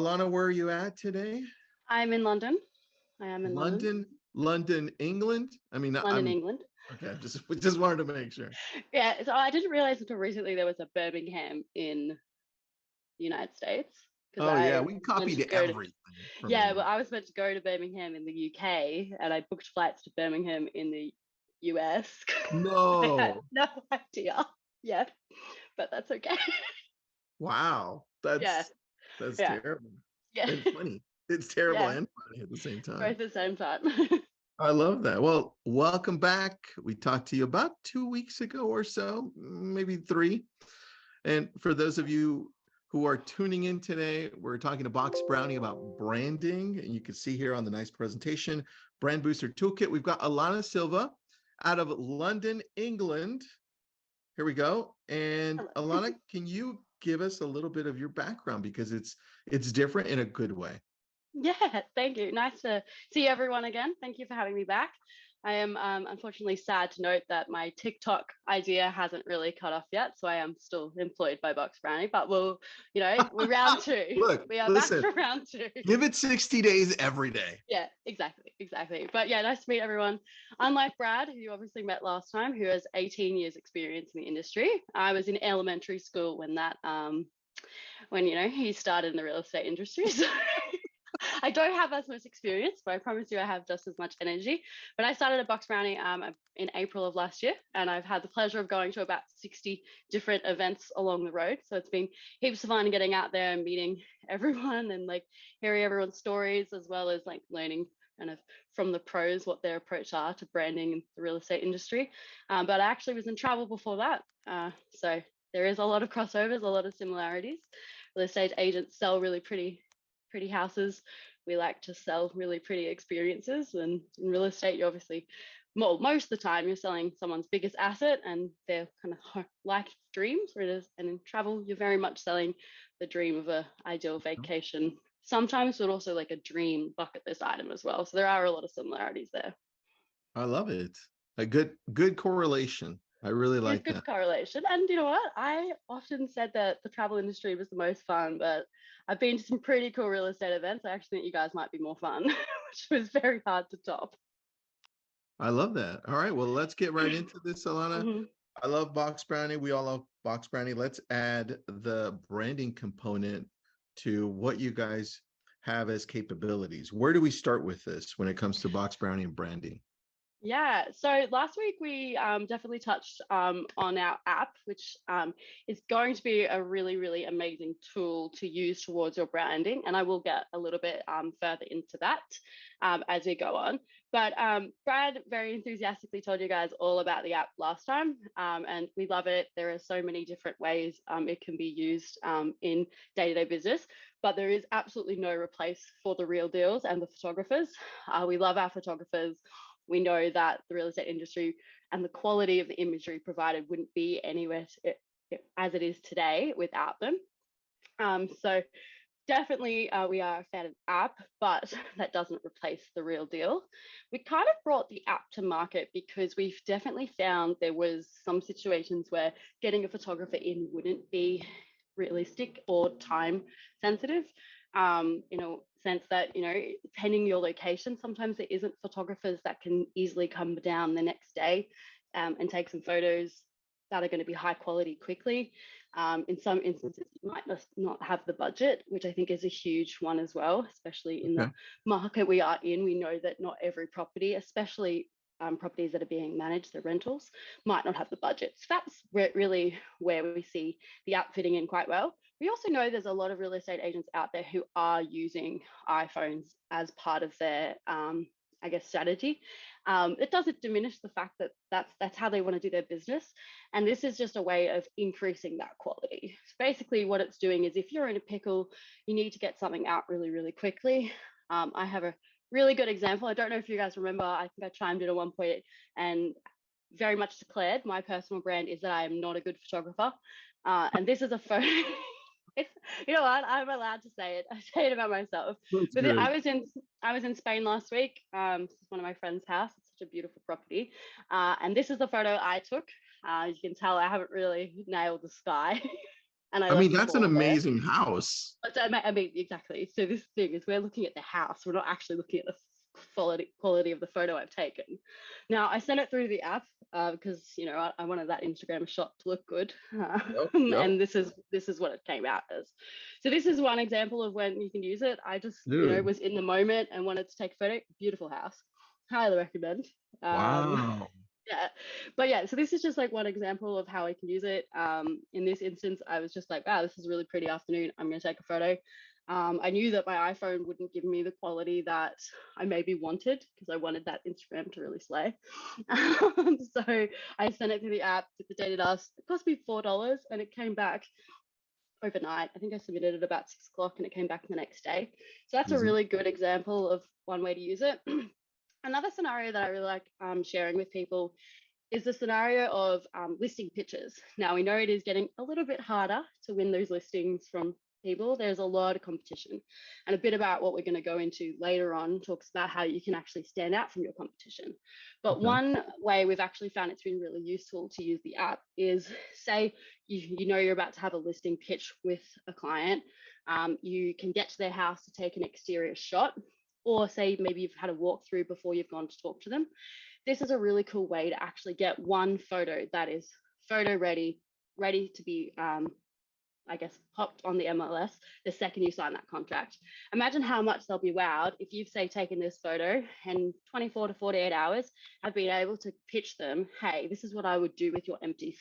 Alana, where are you at today? I'm in London. I am in London. London, England. I mean, London, I'm England. okay. Just wanted to make sure. Yeah, so I didn't realize until recently there was a Birmingham in the United States because Oh yeah, I we meant copied to go to everything from yeah, but England. I was meant to go to Birmingham in the UK and I booked flights to Birmingham in the US. I had No, no idea. Yeah, but that's okay. wow, Yeah, that's yeah, terrible yeah, and funny. It's terrible yeah, and funny at the same both time. at the same time. I love that. Well, welcome back. We talked to you about 2 weeks ago or so, maybe three. And for those of you who are tuning in today, we're talking to Box Brownie about branding. And you can see here on the nice presentation, Brand Booster Toolkit. We've got Alana Silva out of London, England. Here we go. And Hello. Alana, can you give us a little bit of your background because it's different in a good way. Yeah, thank you. Nice to see everyone again. Thank you for having me back. I am unfortunately sad to note that my TikTok idea hasn't really cut off yet, so I am still employed by Box Brownie. But we're round two. Look, We are back listen, for round two. give it 60 days every day. Yeah, exactly. But yeah, nice to meet everyone. Unlike Brad, who you obviously met last time, who has 18 years experience in the industry, I was in elementary school when when he started in the real estate industry. So I don't have as much experience, but I promise you I have just as much energy. But I started at Box Brownie in April of last year, and I've had the pleasure of going to about 60 different events along the road. So it's been heaps of fun getting out there and meeting everyone and like hearing everyone's stories, as well as like learning kind of from the pros what their approach are to branding in the real estate industry. But I actually was in travel before that. So there is a lot of crossovers, a lot of similarities. Real estate agents sell really pretty houses. We like to sell really pretty experiences. And in real estate, you obviously, most of the time, you're selling someone's biggest asset and their kind of life dreams. And in travel, you're very much selling the dream of a ideal vacation. Sometimes, but also like a dream bucket list item as well. So there are a lot of similarities there. I love it. A good correlation. I really It is like good that. correlation. And you know what? I often said that the travel industry was the most fun, but I've been to some pretty cool real estate events. I actually think you guys might be more fun, which was very hard to top. I love that. All right, well, let's get right into this, Alana. Mhm. I love box brownie. We all love box brownie. Let's add the branding component to what you guys have as capabilities. Where do we start with this when it comes to box brownie and branding? Yeah, so last week we definitely touched on our app, which is going to be a really, really amazing tool to use towards your branding. And I will get a little bit further into that as we go on. But Brad very enthusiastically told you guys all about the app last time, and we love it. There are so many different ways it can be used in day-to-day business, but there is absolutely no replace for the real deals and the photographers. We love our photographers. We know that the real estate industry and the quality of the imagery provided wouldn't be anywhere as it is today without them. So definitely we are a fan of the app, but that doesn't replace the real deal. We kind of brought the app to market because we've definitely found there was some situations where getting a photographer in wouldn't be realistic or time sensitive. In a sense that, depending your location, sometimes there isn't photographers that can easily come down the next day and take some photos that are going to be high quality quickly. In some instances, you might not have the budget, which I think is a huge one as well, especially in the Okay. market we are in. We know that not every property, especially properties that are being managed, the rentals, might not have the budget. So that's really where we see the app fitting in quite well. We also know there's a lot of real estate agents out there who are using iPhones as part of their I guess strategy. It doesn't diminish the fact that that's how they want to do their business, and this is just a way of increasing that quality. So basically, what it's doing is if you're in a pickle, you need to get something out really, really quickly. I have a really good example. I don't know if you guys remember. I think I chimed in at one point and very much declared my personal brand is that I am not a good photographer. And this is a photo. It's, you know what? I'm allowed to say it. I say it about myself. That's But good. I was in Spain last week. This is one of my friend's house. It's such a beautiful property. And this is the photo I took. You can tell I haven't really nailed the sky, and I I mean, left the that's an ball there. amazing house. But I mean, exactly. So this thing is we're looking at the house. We're not actually looking at the quality of the photo I've taken. Now I sent it through the app because I wanted that Instagram shot to look good, Yep. Yep. and this is what it came out as. So this is one example of when you can use it. I just Dude. was in the moment and wanted to take a photo. Beautiful house, highly recommend. Um, Wow. yeah, but yeah, so this is just like one example of how I can use it. In this instance, I was just like, wow, this is a really pretty afternoon. I'm going to take a photo. I knew that my iPhone wouldn't give me the quality that I maybe wanted because I wanted that Instagram to really slay. So I sent it to the app, did the data dust. It cost me $4 and it came back overnight. I think I submitted it about 6 o'clock and it came back the next day. So that's a Easy. really good example of one way to use it. Another scenario that I really like sharing with people is the scenario of listing pitches. Now, we know it is getting a little bit harder to win those listings from people. There's a lot of competition. And a bit about what we're going to go into later on talks about how you can actually stand out from your competition. But Okay. one way we've actually found it's been really useful to use the app is say you know you're about to have a listing pitch with a client. You can get to their house to take an exterior shot, or say maybe you've had a walkthrough before you've gone to talk to them. This is a really cool way to actually get one photo that is photo ready to be, I guess, popped on the MLS the second you sign that contract. Imagine how much they'll be wowed if you've, say, taken this photo and 24 to 48 hours have been able to pitch them, hey, this is what I would do with your empty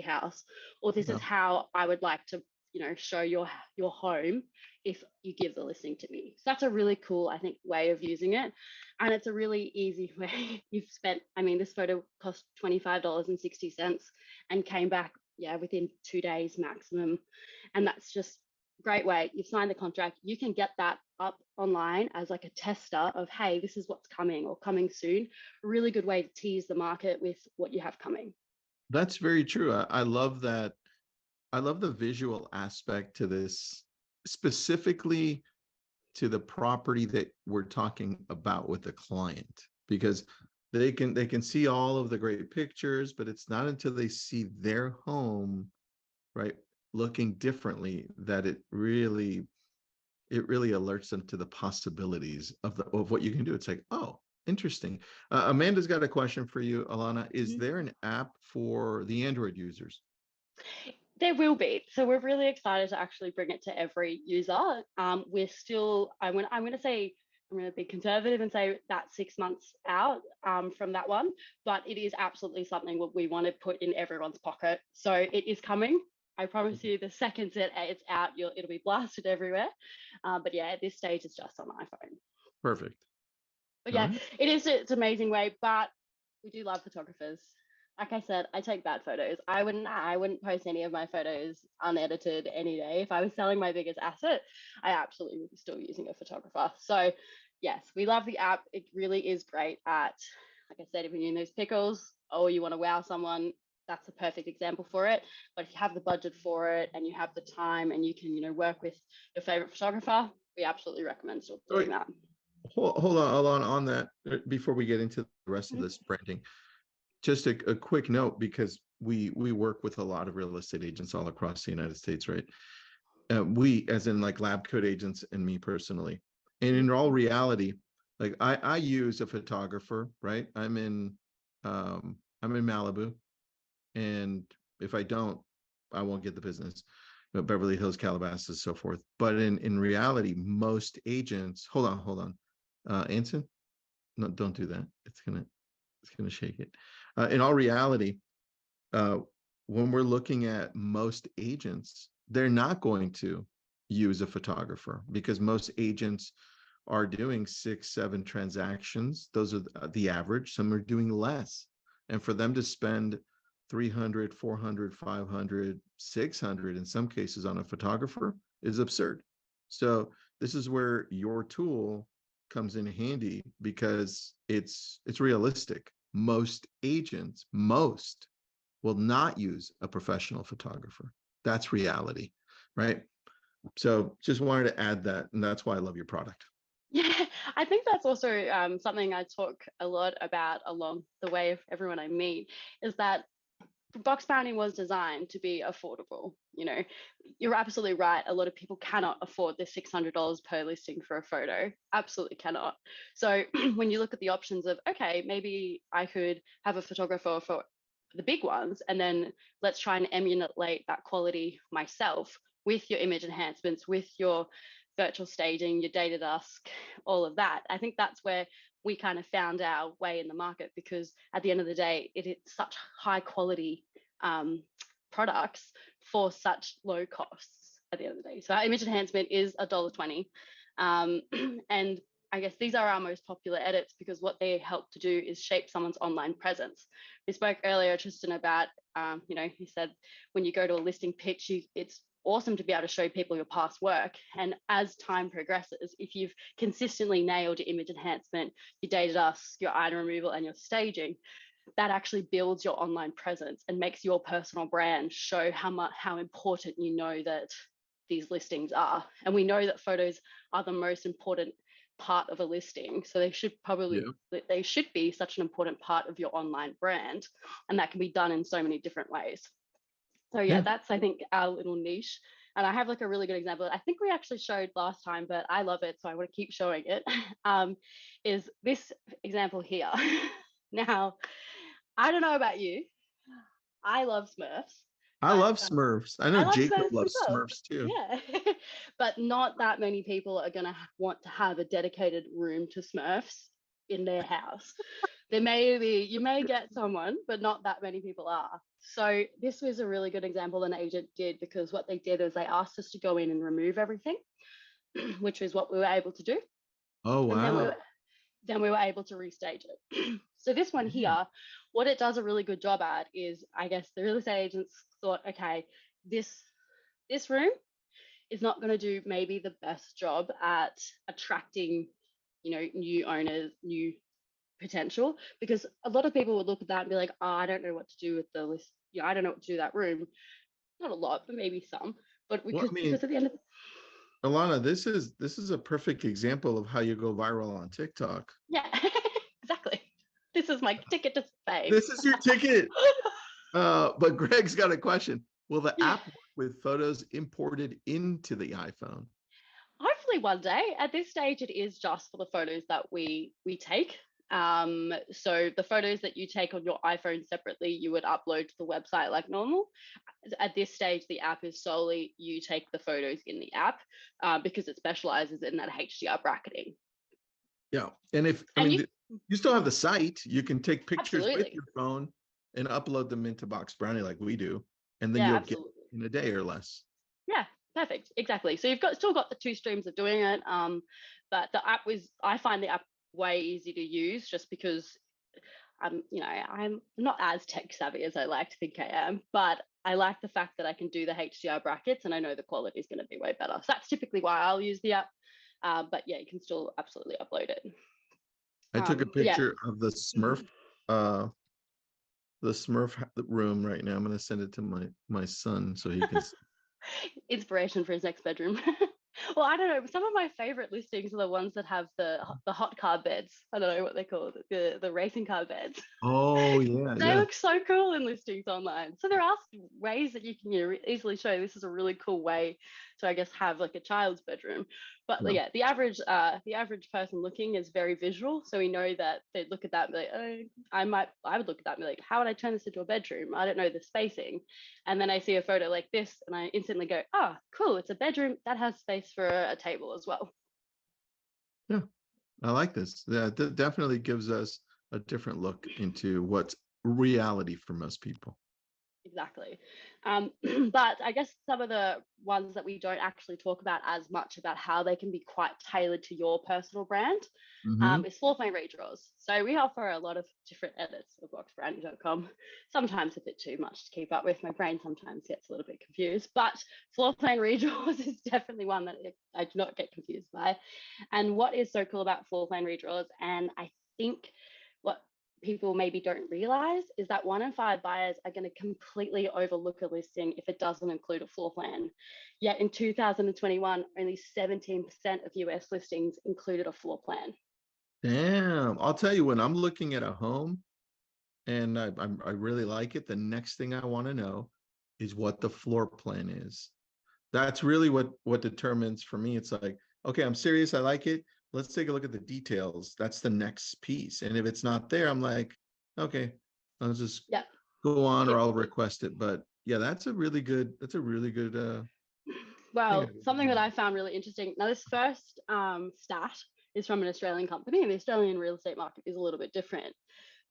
house, or this Yeah. is how I would like to show your home if you give the listing to me. So that's a really cool, I think, way of using it, and it's a really easy way. You've spent, I mean, this photo cost $25.60 and came back, yeah, within 2 days maximum, and that's just a great way. You've signed the contract, you can get that up online as like a tester of, hey, this is what's coming or coming soon. A really good way to tease the market with what you have coming. That's very true. I love that. I love the visual aspect to this, specifically to the property that we're talking about with the client, because they can see all of the great pictures, but it's not until they see their home, right, looking differently, that it really alerts them to the possibilities of what you can do. It's like, oh, interesting. Amanda's got a question for you, Alana. Is Mhm. there an app for the Android users? There will be. So we're really excited to actually bring it to every user. We're still, I'm going to say, I'm going to be conservative and say that 6 months out from that one, but it is absolutely something what we want to put in everyone's pocket. So it is coming. I promise you, the second it's out, it'll be blasted everywhere. But yeah, at this stage, it's just on iPhone. Perfect. But All yeah, right. it's an amazing way. But we do love photographers. Like I said, I take bad photos. I wouldn't post any of my photos unedited any day. If I was selling my biggest asset, I absolutely would be still using a photographer. So yes, we love the app. It really is great at, like I said, if you're in those pickles or you want to wow someone, that's a perfect example for it. But if you have the budget for it and you have the time and you can, work with your favorite photographer, we absolutely recommend still doing Wait, that. hold on that before we get into the rest of Mhm. this branding. Just a quick note, because we work with a lot of real estate agents all across the United States, right? We, as in like lab coat agents and me personally, and Mhm. in all reality, like I use a photographer, right? I'm in Malibu, and if I don't, I won't get the business. Beverly Hills, Calabasas, so forth. But in reality, most agents, hold on, Anson, no, don't do that. It's gonna shake it. In all reality, uh, when we're looking at most agents, they're not going to use a photographer, because most agents are doing 6, 7 transactions. Those are the average. Some are doing less. And for them to spend 300, 400, 500, 600 in some cases on a photographer is absurd. So this is where your tool comes in handy, because it's realistic. Most will not use a professional photographer. That's reality, right? So just wanted to add that, and that's why I love your product. Yeah, I think that's also something I talk a lot about along the way of everyone I meet is that box branding was designed to be affordable. You're absolutely right. A lot of people cannot afford the $600 per listing for a photo. Absolutely cannot. So when you look at the options of, okay, maybe I could have a photographer for the big ones, and then let's try and emulate that quality myself with your image enhancements, with your virtual staging, your data dusk, all of that. I think that's where we kind of found our way in the market, because at the end of the day, it is such high quality um, products for such low costs at the end of the day. So our image enhancement is $1.20. And I guess these are our most popular edits because what they help to do is shape someone's online presence. We spoke earlier, Tristan, about, he said when you go to a listing pitch, it's awesome to be able to show people your past work. And as time progresses, if you've consistently nailed your image enhancement, your data dusk, your item removal, and your staging, that actually builds your online presence and makes your personal brand show how important that these listings are. And we know that photos are the most important part of a listing, so Yeah. they should be such an important part of your online brand, and that can be done in so many different ways. So yeah, Yeah. that's, I think, our little niche. And I have like a really good example. I think we actually showed last time, but I love it, so I want to keep showing it. Is this example here? Now, I don't know about you. I love Smurfs, I but love Smurfs. I know I love Jacob Smurfs loves myself. Smurfs too. Yeah. But not that many people are going to want to have a dedicated room to Smurfs in their house. You may get someone, but not that many people are. So this was a really good example an agent did, because what they did is they asked us to go in and remove everything, which is what we were able to do. Oh, And wow. then we were able to restage it. So this one Yeah. here, what it does a really good job at is, I guess the real estate agents thought, okay, this room is not going to do maybe the best job at attracting, new owners, new potential, because a lot of people would look at that and be like, oh, I don't know what to do with the list. I don't know what to do with that room. Not a lot, but maybe some. But Well, because I mean, because at the end of Alana, this is a perfect example of how you go viral on TikTok. yeah, exactly. This is my ticket to fame. This is your ticket. But Greg's got a question. Will the Yeah. app work with photos imported into the iPhone? Hopefully one day. At this stage, it is just for the photos that we take. So the photos that you take on your iPhone separately, you would upload to the website like normal. At this stage, the app is solely you take the photos in the app because it specializes in that HDR bracketing. Yeah. And if, I And mean, you you still have the site, you can take pictures with absolutely, your phone and upload them into Box Brownie like we do. And then yeah, you'll get absolutely. it in a day or less. Yeah, perfect. Exactly. So you've got still got the two streams of doing it. But the app was I find the app way easy to use just because I'm not as tech savvy as I like to think I am, but I like the fact that I can do the HDR brackets and I know the quality is going to be way better. So that's typically why I'll use the app. But yeah, you can still absolutely upload it. I took a But yeah, picture of uh, the Smurf room right now. I'm going to send it to my son so he can. inspiration for his next bedroom. Well, I don't know. Some of my favorite listings are the ones that have the hot car beds. I don't know what they're called, the racing car beds. Oh yeah, They yeah. look so cool in listings online. So there are ways that you can easily show this is a really cool way to, I guess, have like a child's bedroom. But Yeah. yeah, the average person looking is very visual, so we know that they look at that and be like, oh, I would look at that and be like, how would I turn this into a bedroom? I don't know the spacing, and then I see a photo like this, and I instantly go, oh, cool, it's a bedroom that has space for a table as well. Yeah. I like this. Yeah, that definitely gives us a different look into what's reality for most people. Exactly. But I guess some of the ones that we don't actually talk about as much about how they can be quite tailored to your personal brand Hmm. is floor plan redraws. So we offer a lot of different edits of boxbranding.com. Sometimes a bit too much to keep up with. My brain sometimes gets a little bit confused, but floor plan redraws is definitely one that I do not get confused by. And what is so cool about floor plan redraws, and I think what people maybe don't realize is that 1 in 5 buyers are going to completely overlook a listing if it doesn't include a floor plan. Yet in 2021, only 17% of US listings included a floor plan. Damn. I'll tell you when I'm looking at a home and I really like it, the next thing I want to know is what the floor plan is. That's really what determines for me. It's like, okay, I'm serious. I like it. Let's take a look at the details. That's the next piece. And if it's not there, I'm like, okay, I'll just Yeah, go on or I'll typically. request it. But yeah, that's a really good thing. Well, something that I found really interesting. Now, this first stat is from an Australian company, and the Australian real estate market is a little bit different.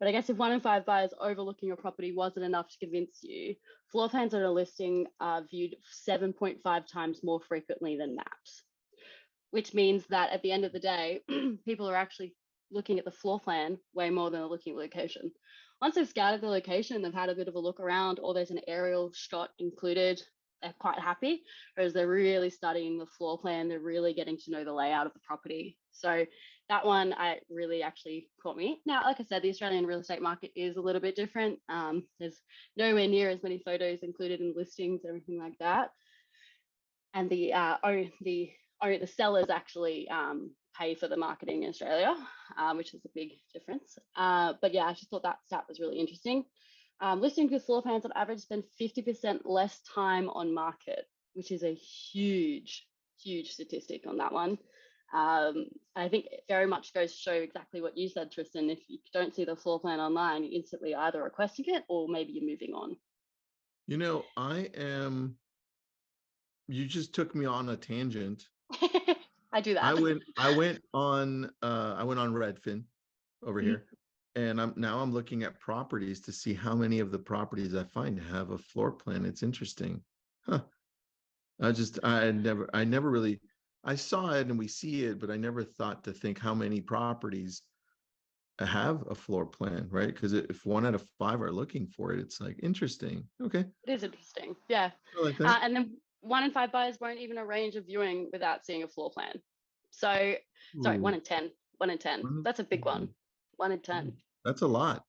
But I guess if 1 in 5 buyers overlooking your property wasn't enough to convince you, floor plans on a listing are viewed 7.5 times more frequently than maps, which means that at the end of the day, people are actually looking at the floor plan way more than they're looking at location. Once they've scouted the location, they've had a bit of a look around, or there's an aerial shot included, they're quite happy. Whereas they're really studying the floor plan, they're really getting to know the layout of the property. So that one I really actually caught me. Now, like I said, the Australian real estate market is a little bit different. There's nowhere near as many photos included in listings, everything like that, and the sellers actually pay for the marketing in Australia, which is a big difference. But yeah, I just thought that stat was really interesting. Listings with floor plans on average spend 50% less time on market, which is a huge statistic on that one. I think it very much goes to show exactly what you said, Tristan. If you don't see the floor plan online, you instantly either requesting it or maybe you're moving on. You know, you just took me on a tangent. I do that. I went on Redfin over here and I'm looking at properties to see how many of the properties I find have a floor plan. It's interesting. Huh. I never really, I saw it and we see it, but I never thought to think how many properties have a floor plan, right? Because if 1 out of 5 are looking for it, it's like interesting. Okay, It is interesting. Yeah. I like that. And then 1 in 5 buyers won't even arrange a viewing without seeing a floor plan. So, sorry, Ooh, 1 in 10. 1 in 10. That's a big one. 1 in 10. that's a lot.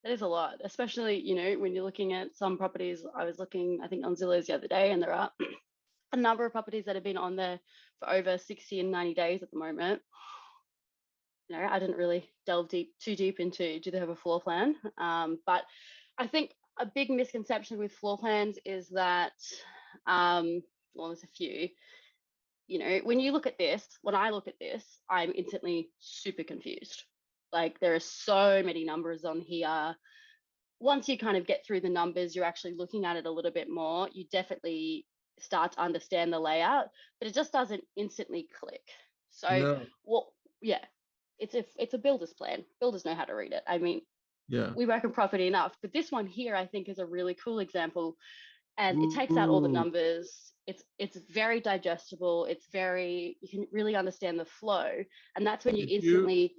That is a lot, especially, when you're looking at some properties. I was looking, I think, on Zillows the other day, and there are a number of properties that have been on there for over 60 and 90 days at the moment. I didn't really delve too deep into do they have a floor plan. But I think a big misconception with floor plans is that, well, there's a few. When you look at this, when I look at this, I'm instantly super confused. Like there are so many numbers on here. Once you kind of get through the numbers, you're actually looking at it a little bit more. You definitely start to understand the layout, but it just doesn't instantly click. So, No. what? Yeah, it's a builder's plan. Builders know how to read it. I mean, Yeah. we work in property enough, but this one here, I think, is a really cool example, and it takes out all the Ooh. numbers. It's very digestible. It's very You can really understand the flow, and that's when you Did you instantly.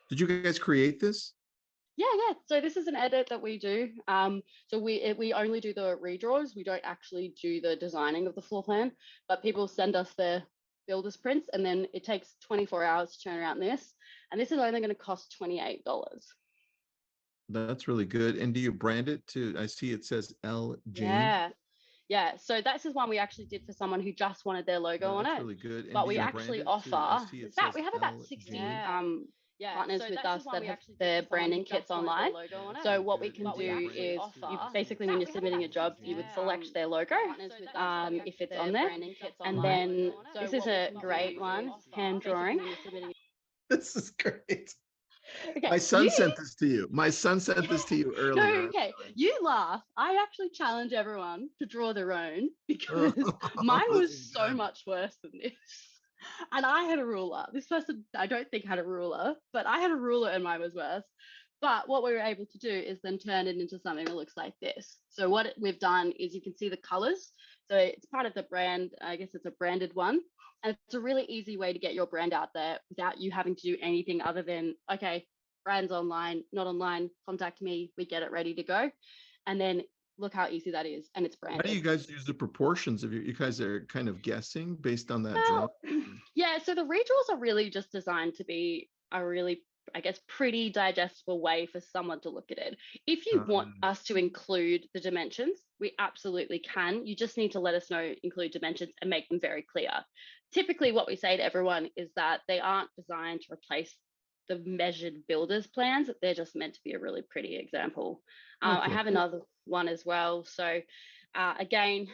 did you guys create this? Yeah. So this is an edit that we do. So we only do the redraws. We don't actually do the designing of the floor plan, but people send us their builder's prints, and then it takes 24 hours to turn around this. And this is only going to cost $28. That's really good. And do you brand it to, I see it says L Jane. Yeah. Yeah. So that's the one we actually did for someone who just wanted their logo on That's it. really good. And But do we you brand actually it to, I offer see it that says we have about L 60 Jane. partners with us that have their branding kits online. So Really what we good. can And do you do brand it is you to, basically when you're submitting a job, you would select their logo if it's on there. And then this is a great one, hand drawing. this is great. Okay, My son you sent this to you. My son sent this to you no, earlier. okay. You laugh. I actually challenge everyone to draw their own Oh, because mine this was is so good. much worse than this. And I had a ruler. This person, I don't think, had a ruler, but I had a ruler and mine was worse. But what we were able to do is then turn it into something that looks like this. So what we've done is you can see the colors. So it's part of the brand. I guess it's a branded one. And it's a really easy way to get your brand out there without you having to do anything other than, okay, brands online, not online, contact me, we get it ready to go. And then look how easy that is. And it's How do you branded. guys use the proportions of you guys are kind of guessing based on that drawing? Well, yeah, so the redraws are really just designed to be a really, I guess, pretty digestible way for someone to look at it. If you want us to include the dimensions, we absolutely can. You just need to let us know, include dimensions, and make them very clear. Typically, what we say to everyone is that they aren't designed to replace the measured builders plans. They're just meant to be a really pretty example. I Okay. have another one as well. So again,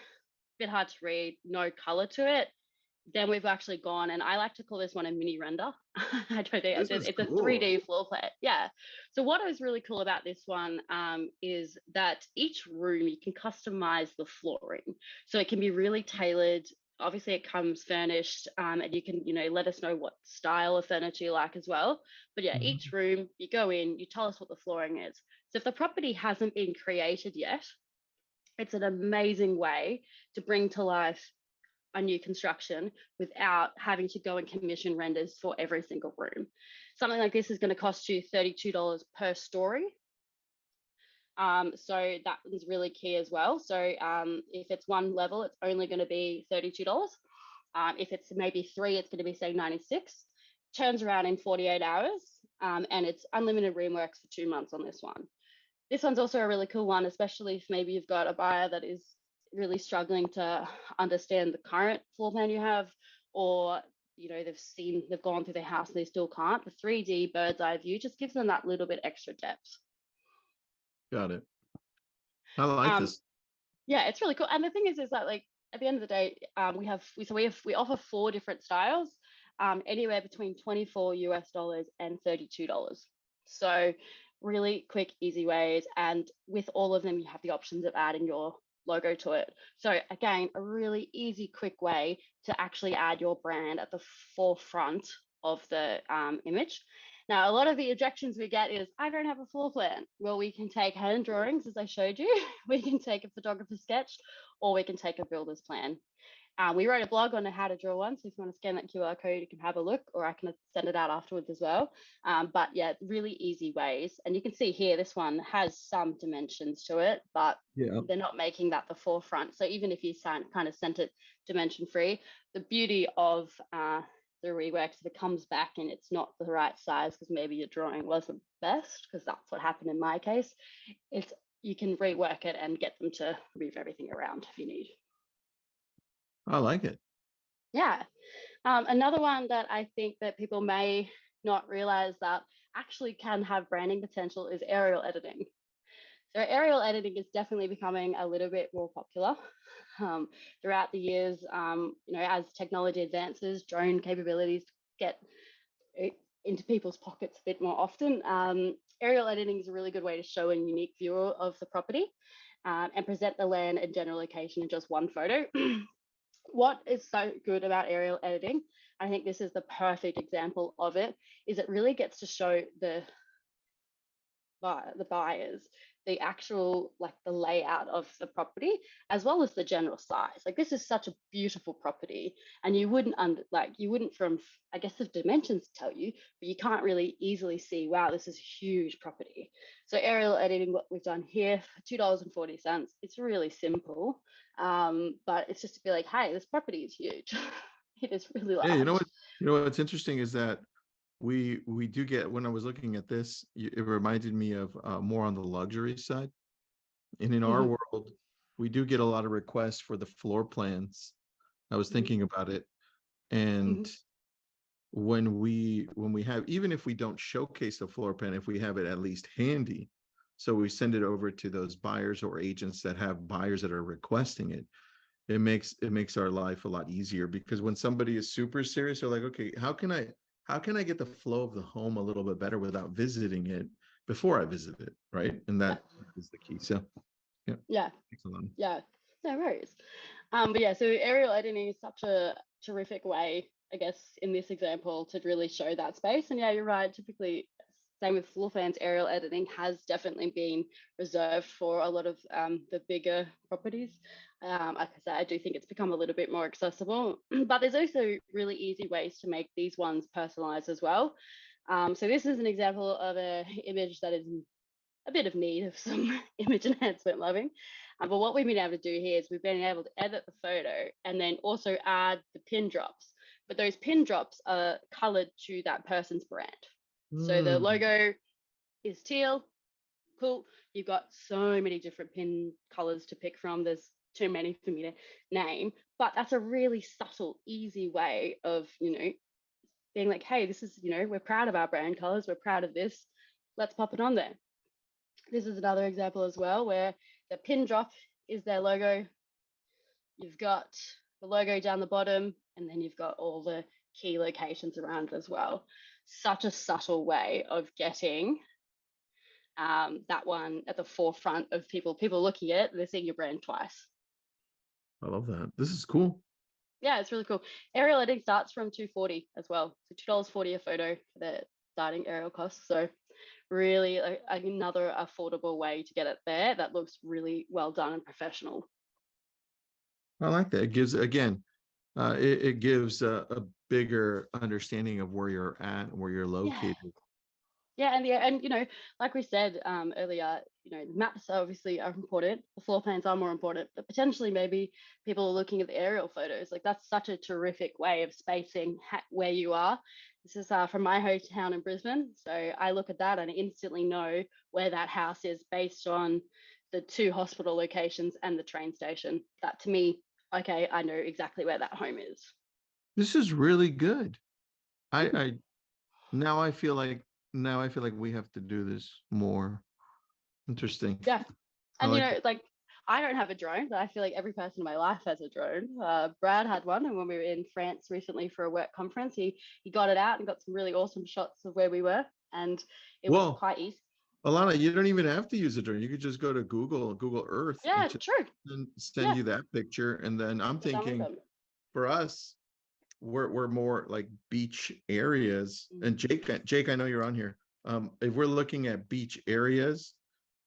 bit hard to read, no color to it. Then we've actually gone, and I like to call this one a mini render. I don't think This is it's a cool. 3D floor plan. Yeah. So what is really cool about this one is that each room you can customize the flooring, so it can be really tailored. Obviously, it comes furnished, and you can let us know what style of furniture you like as well. But yeah, each Mhm. room you go in, you tell us what the flooring is. So if the property hasn't been created yet, it's an amazing way to bring to life a new construction without having to go and commission renders for every single room. Something like this is going to cost you $32 per story. So that is really key as well. So if it's one level, it's only going to be $32. If it's maybe three, it's going to be say 96. Turns around in 48 hours, and it's unlimited reworks for 2 months on this one. This one's also a really cool one, especially if maybe you've got a buyer that is really struggling to understand the current floor plan you have, or they've gone through their house and they still can't. The 3D bird's eye view just gives them that little bit extra depth. Got it. I like Um, this. yeah, it's really cool. And the thing is that like at the end of the day, we offer four different styles, anywhere between 24 US dollars and $32. So really quick, easy ways. And with all of them, you have the options of adding your logo to it. So again, a really easy, quick way to actually add your brand at the forefront of the image. Now, a lot of the objections we get is, I don't have a floor plan. Well, we can take hand drawings, as I showed you. We can take a photographer's sketch, or we can take a builder's plan. We wrote a blog on how to draw one, so if you want to scan that QR code, you can have a look, or I can send it out afterwards as well. But yeah, really easy ways. And you can see here, this one has some dimensions to it, but Yeah. they're not making that the forefront. So even if you kind of sent it dimension free, the beauty of the reworks, if it comes back and it's not the right size because maybe your drawing wasn't best, because that's what happened in my case, it's you can rework it and get them to move everything around if you need. I like it. Yeah. Another one that I think that people may not realize that actually can have branding potential is aerial editing. So aerial editing is definitely becoming a little bit more popular throughout the years. As technology advances, drone capabilities get into people's pockets a bit more often. Aerial editing is a really good way to show a unique view of the property and present the land and general location in just one photo. What is so good about aerial editing, I think this is the perfect example of it, is it really gets to show the buyers the actual, like, the layout of the property as well as the general size. Like, this is such a beautiful property, and you wouldn't from, I guess, the dimensions tell you, but you can't really easily see, wow, this is a huge property. So aerial editing, what we've done here for $2.40, it's really simple, but it's just to be like, hey, this property is huge. It is really Yeah, large. what's interesting is that we do get, when I was looking at this, it reminded me of more on the luxury side. And in our Hmm. world, we do get a lot of requests for the floor plans. I was Hmm. thinking about it, Hmm. and when we have, even if we don't showcase the floor plan, if we have it at least handy, so we send it over to those buyers or agents that have buyers that are requesting it, it makes our life a lot easier, because when somebody is super serious, they're like, okay, how can I get the flow of the home a little bit better without visiting it before I visit it, right? And Yeah, that is the key. So yeah, yeah, excellent. yeah. No worries. But yeah, so aerial editing is such a terrific way, I guess, in this example, to really show that space. And yeah, you're right. Typically, same with floor plans, aerial editing has definitely been reserved for a lot of the bigger properties. Like I said, I do think it's become a little bit more accessible, but there's also really easy ways to make these ones personalized as well. So this is an example of an image that is a bit of need of some image enhancement loving. But what we've been able to do here is we've been able to edit the photo and then also add the pin drops. But those pin drops are colored to that person's brand. So the Mm, logo is teal, cool. You've got so many different pin colors to pick from. There's too many for me to name, but that's a really subtle, easy way of, being like, hey, this is, we're proud of our brand colors. We're proud of this. Let's pop it on there. This is another example as well where the pin drop is their logo. You've got the logo down the bottom, and then you've got all the key locations around it as well. Such a subtle way of getting that one at the forefront of people looking at it. They're seeing your brand twice. I love that. This is cool. Yeah, it's really cool. Aerial editing starts from 240 as well. So $2.40 a photo for the starting aerial costs. So really another affordable way to get it there that looks really well done and professional. I like that. It gives, again, it gives a bigger understanding of where you're at and where you're Yeah. located. Yeah, and like we said earlier, maps obviously are important. The floor plans are more important, but potentially maybe people are looking at the aerial photos. Like, that's such a terrific way of spacing where you are. This is from my hometown in Brisbane, so I look at that and I instantly know where that house is based on the two hospital locations and the train station. That, to me, okay, I know exactly where that home is. This is really good. I now I feel like we have to do this more. Interesting. Yeah. I And like that. like, I don't have a drone, but I feel like every person in my life has a drone. Brad had one, and when we were in France recently for a work conference, he got it out and got some really awesome shots of where we were, and it was Well, quite easy. Alana, you don't even have to use a drone. You could just go to Google Earth and Yeah, just true. send Yeah, you that picture. And then I'm we're done with thinking, them. for us, we're more like beach areas. Mm. And Jake, I know you're on here. If we're looking at beach areas,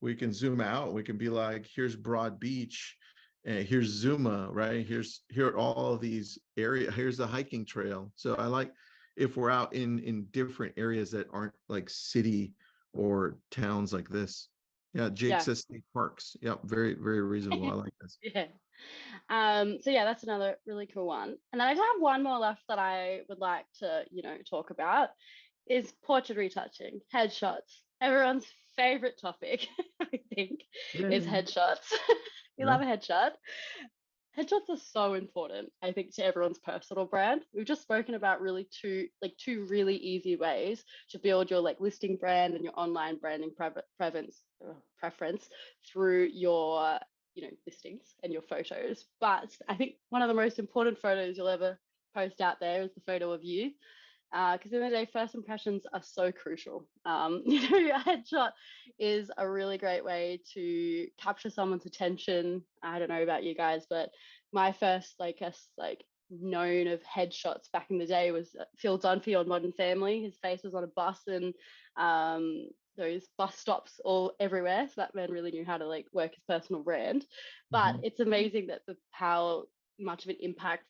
we can zoom out. We can be like, here's Broad Beach, and here's Zuma, right? Here are all of these area. Here's the hiking trail. So I like, if we're out in different areas that aren't like city or towns like this. Yeah, Jake Yeah. says state parks. Yeah, very, very reasonable. I like this. Yeah. So yeah, that's another really cool one. And then I have one more left that I would like to, talk about, is portrait retouching, headshots. Everyone's favorite topic, I think, is Yay. headshots. We Yeah. love a headshot. Headshots are so important, I think, to everyone's personal brand. We've just spoken about really two really easy ways to build your like listing brand and your online branding preference through your listings and your photos. But I think one of the most important photos you'll ever post out there is the photo of you, because in the day, first impressions are so crucial. Your headshot is a really great way to capture someone's attention. I don't know about you guys, but my first, known of headshots back in the day was Phil Dunphy on Modern Family. His face was on a bus, and those bus stops all everywhere. So that man really knew how to like work his personal brand. But Mhm. it's amazing that how much of an impact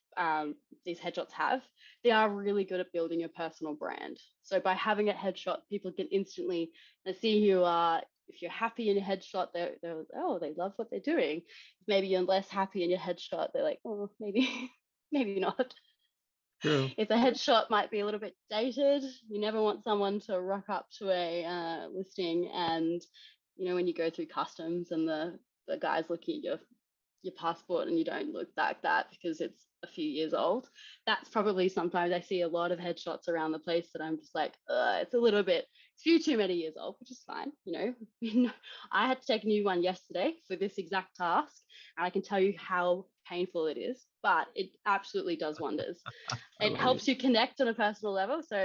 these headshots have. They are really good at building your personal brand. So by having a headshot, people can instantly see who you are. If you're happy in your headshot, they love what they're doing. If maybe you're less happy in your headshot, they're like, oh, maybe maybe not. True. If the headshot might be a little bit dated, you never want someone to rock up to a listing and when you go through customs and the guy's looking at your passport and you don't look like that because it's a few years old. That's probably sometimes I see a lot of headshots around the place that I'm just like, it's a little bit, it's a few too many years old, which is fine. I had to take a new one yesterday for this exact task, and I can tell you how painful it is, but it absolutely does wonders. I It like it. helps you connect on a personal level. So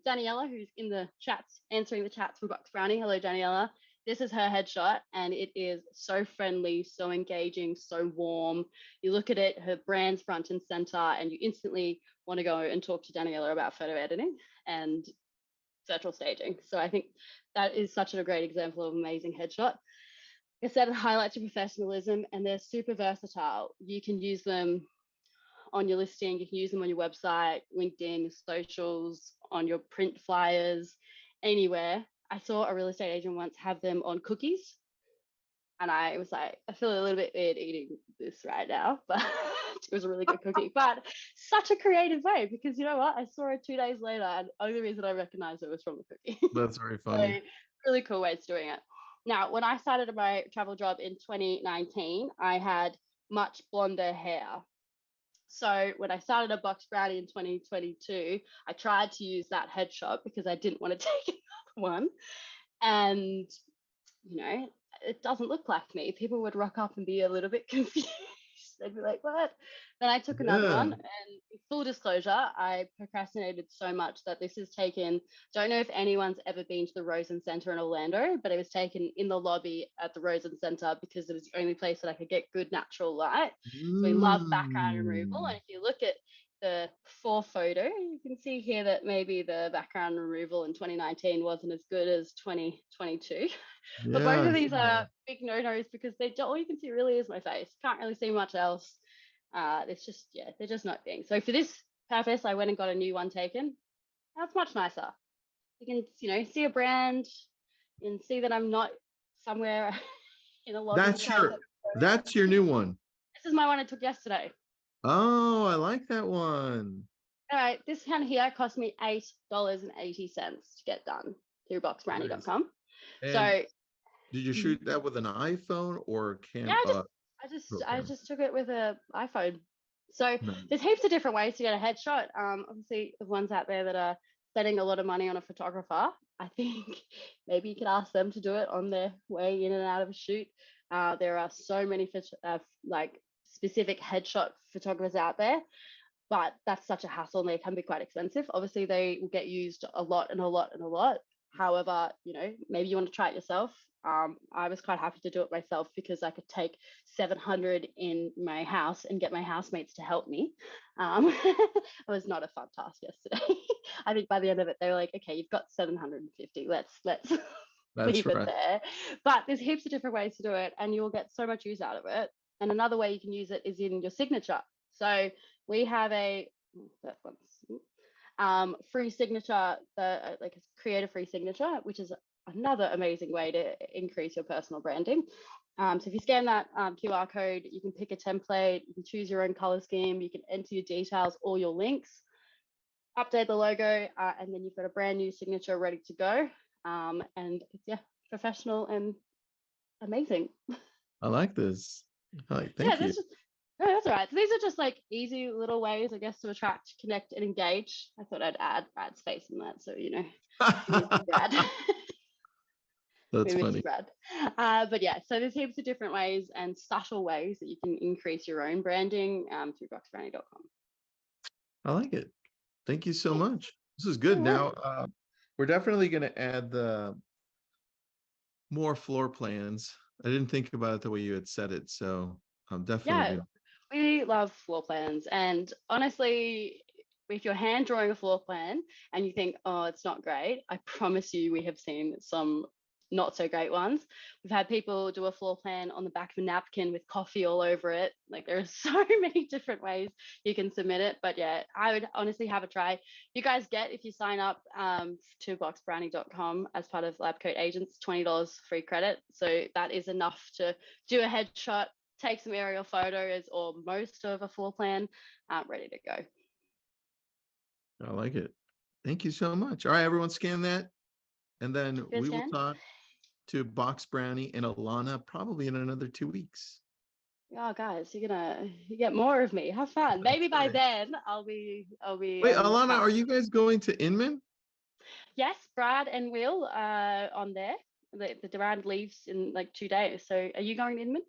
Daniela, who's in the chats, answering the chats from Box Brownie. Hello, Daniela. This is her headshot, and it is so friendly, so engaging, so warm. You look at it, her brand's front and center, and you instantly want to go and talk to Daniela about photo editing and virtual staging. So I think that is such a great example of amazing headshot. Like I said, it highlights your professionalism, and they're super versatile. You can use them on your listing, you can use them on your website, LinkedIn, socials, on your print flyers, anywhere. I saw a real estate agent once have them on cookies, and I was like, I feel a little bit weird eating this right now, but it was a really good cookie. But such a creative way, because you know what? I saw it 2 days later, and the only reason I recognized it was from the cookie. That's very So funny. really cool ways of doing it. Now, when I started my travel job in 2019, I had much blonder hair. So when I started a Box Brownie in 2022, I tried to use that headshot because I didn't want to take another one. And, it doesn't look like me. People would rock up and be a little bit confused. They'd be like, what? Then I took another Yeah. one. And full disclosure, I procrastinated so much that this is taken. Don't know if anyone's ever been to the Rosen Center in Orlando, but it was taken in the lobby at the Rosen Center because it was the only place that I could get good natural light. So we love background removal. Mm. And if you look at the full photo, you can see here that maybe the background removal in 2019 wasn't as good as 2022. But both Yeah. of these are big no-nos because all you can see really is my face. Can't really see much else. It's just, they're just not being. So for this purpose, I went and got a new one taken. That's much nicer. You can, see a brand and see that I'm not somewhere in a lobby That's trying to take your a photo. that's your new one. This is my one I took yesterday. Oh, I like that one. All right, this one here cost me $8.80 to get done through Nice. boxbrownie.com. And So did you mhm. shoot that with an iPhone or Yeah, cam I GoPro? just took it with a iPhone. So Nice. there's heaps of different ways to get a headshot. Obviously the ones out there that are spending a lot of money on a photographer, I think maybe you could ask them to do it on their way in and out of a shoot. There are so many like specific headshot photographers out there, but that's such a hassle and they can be quite expensive. Obviously, they will get used a lot and a lot and a lot. However, maybe you want to try it yourself. I was quite happy to do it myself because I could take 700 in my house and get my housemates to help me. It was not a fun task yesterday. I think by the end of it, they were like, "Okay, you've got 750. Let's That's leave it right. there." But there's heaps of different ways to do it, and you'll get so much use out of it. And another way you can use it is in your signature. So we have that one's free signature, like a creator free signature, which is another amazing way to increase your personal branding. So if you scan that QR code, you can pick a template, you can choose your own color scheme, you can enter your details, all your links, update the logo, and then you've got a brand new signature ready to go. And it's professional and amazing. I like this. Yeah, Thank you. this is No, that's all right. So these are just like easy little ways, I guess, to attract, connect, and engage. I thought I'd add Brad's face in that, so we miss you, Brad. We That's miss you, funny. Brad. But yeah, so there's heaps of different ways and subtle ways that you can increase your own branding through boxbrownie.com. I like it. Thank you so Thanks. much. This is No good. Now, worries. we're definitely going to add the more floor plans. I didn't think about it the way you had said it, so I'm definitely Yeah, going to. we love floor plans. And honestly, if you're hand drawing a floor plan and you think, oh, it's not great, I promise you, we have seen some not so great ones. We've had people do a floor plan on the back of a napkin with coffee all over it. Like there are so many different ways you can submit it. But yeah, I would honestly have a try. You guys get, if you sign up to boxbrownie.com as part of Lab Coat Agents, $20 free credit. So that is enough to do a headshot, take some aerial photos or most of a floor plan, ready to go. I like it. Thank you so much. All right, everyone, scan that, and then Good we will scan. talk to Box Brownie and Alana probably in another 2 weeks. Oh, guys, you get more of me. Have fun. That's Maybe by right. then I'll be Wait, on Alana, track. are you guys going to Inman? Yes, Brad and Will are on there. The round leaves in like 2 days. So are you going to Inman?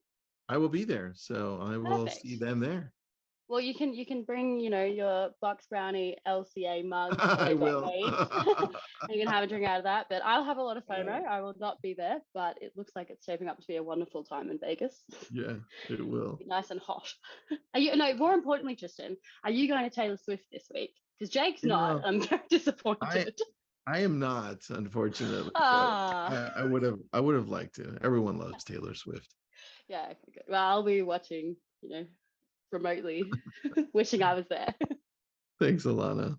I will be there, so I will see Perfect. them there. Well, you can bring your box brownie LCA mug that I I got will. made. You can have a drink out of that. But I'll have a lot of FOMO. I will not be there, but it looks like it's shaping up to be a wonderful time in Vegas. Yeah, it will. Be nice and hot. Are you? No, more importantly, Tristan, are you going to Taylor Swift this week? Because Jake's You not. know, I'm very I disappointed. I am not, unfortunately, but Ah, I would have liked to. Everyone loves Taylor Swift. yeah. Okay, good. Well, I'll be watching. Remotely, wishing I was there. Thanks, Alana.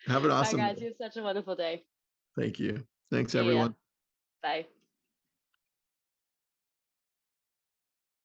Have an Bye, awesome guys. day. You have such a wonderful day. Thank you. Thanks, See ya. everyone. Bye.